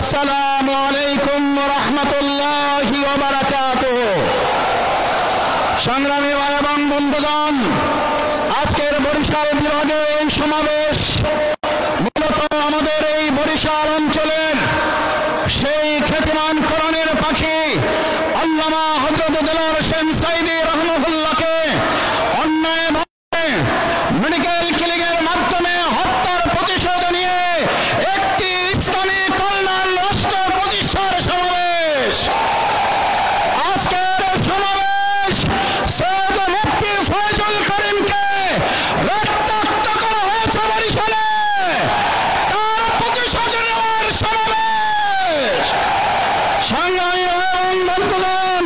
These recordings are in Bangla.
আসসালামু আলাইকুম ওয়া রাহমাতুল্লাহি ওয়া বারাকাতুহু। সংগ্রামী ভাই এবং বন্ধুগণ, আজকের বরিশাল বিভাগে এই সমাবেশ মূলত আমাদের এই বরিশাল অঞ্চলের সেই খ্যাতিমান কোরআনের পাখি আল্লামা হযরত দেলোয়ার হোসেন সাঈদী রাহমাহুল্লাহকে অন্যায়ভাবে মেডিকেল ক্লিনিকের মাধ্যমে হত্যার প্রতিশোধ নিয়ে একটি ইসলামী কল্যাণ রাষ্ট্র প্রতিষ্ঠার সমাবেশ। আজকের সমাবেশ সৈয়দ মুফতি ফয়জুল করিমকে রক্তাক্ত করা হয়েছে বরিশালে, তার প্রতিশোধ নেওয়ার সমাবেশ। সংগ্রামী বন্ধুগণ,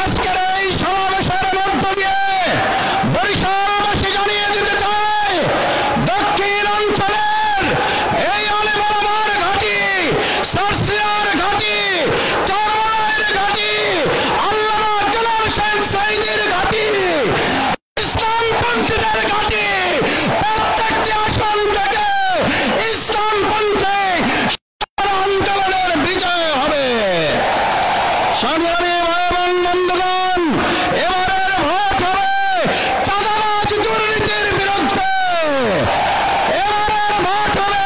আজকের এই সমাবেশের মধ্য দিয়ে বরিশালবাসী জানিয়ে দিতে চায়, দক্ষিণ অঞ্চলের এই আলেমার ঘাঁটি, সার্সিয়ার ঘাঁটি, চরমনাইয়ের ঘাঁটি, আল্লামা দেলোয়ার হোসেন সাঈদীর ঘাঁটি, ইসলামপন্থীদের ঘাঁটি, প্রত্যেকটি আসন থেকে ইসলামপন্থী আন্দোলনের বিজয় হবে। সংগ্রামী ভাই এবং বন্ধুগণ, এবারের ভোট হবে চাঁদাবাজ দুর্নীতির বিরুদ্ধে। এবারের ভোট হবে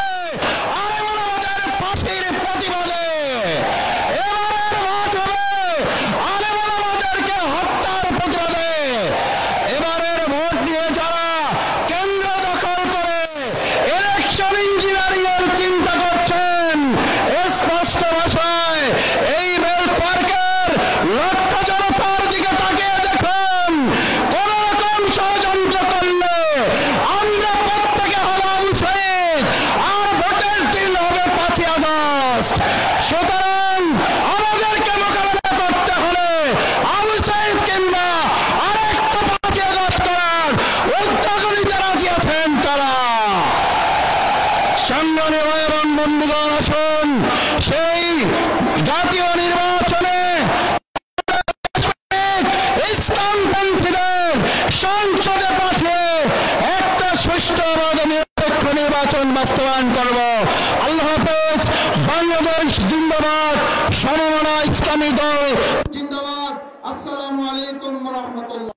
আলেমাদের ফাঁসির প্রতিবাদে। এবারের ভোট হবে আলেমাদেরকে হত্যার প্রতিবাদে। এবারের ভোট নিয়ে যারা কেন্দ্র দখল করে ইলেকশন ইঞ্জিনিয়ারিং এর চিন্তা করছেন, স্পষ্ট ভাষায় এই বেল্ট পার্কের লক্ষ জনতার দিকে তাকিয়ে দেখুন। কোন রকম ষড়যন্ত্র করলে আমরা প্রত্যেকে হওয়া উচিত, আর ভোটের দিন হবে 5ই আগস্ট। সুতরাং আমাদেরকে মোকাবেলা করতে হলে আবু সাঈদ কিংবা আরেকটা 5ই আগস্ট করার উদ্যোগ নিতে রাজি আছেন তারা। সংগ্রামী ভাই এবং বন্ধুগণ, আসুন সেই জাতীয় নির্বাচনে ইসলামপন্থীদের সংসদে পাঠিয়ে একটা সুষ্ঠু এবং নিরপেক্ষ নির্বাচন বাস্তবায়ন করব। আল্লাহ হাফেজ। বাংলাদেশ জিন্দাবাদ। সমমনা ইসলামী দল জিন্দাবাদ। আসসালামু আলাইকুম ওয়া রাহমাতুল্লাহ।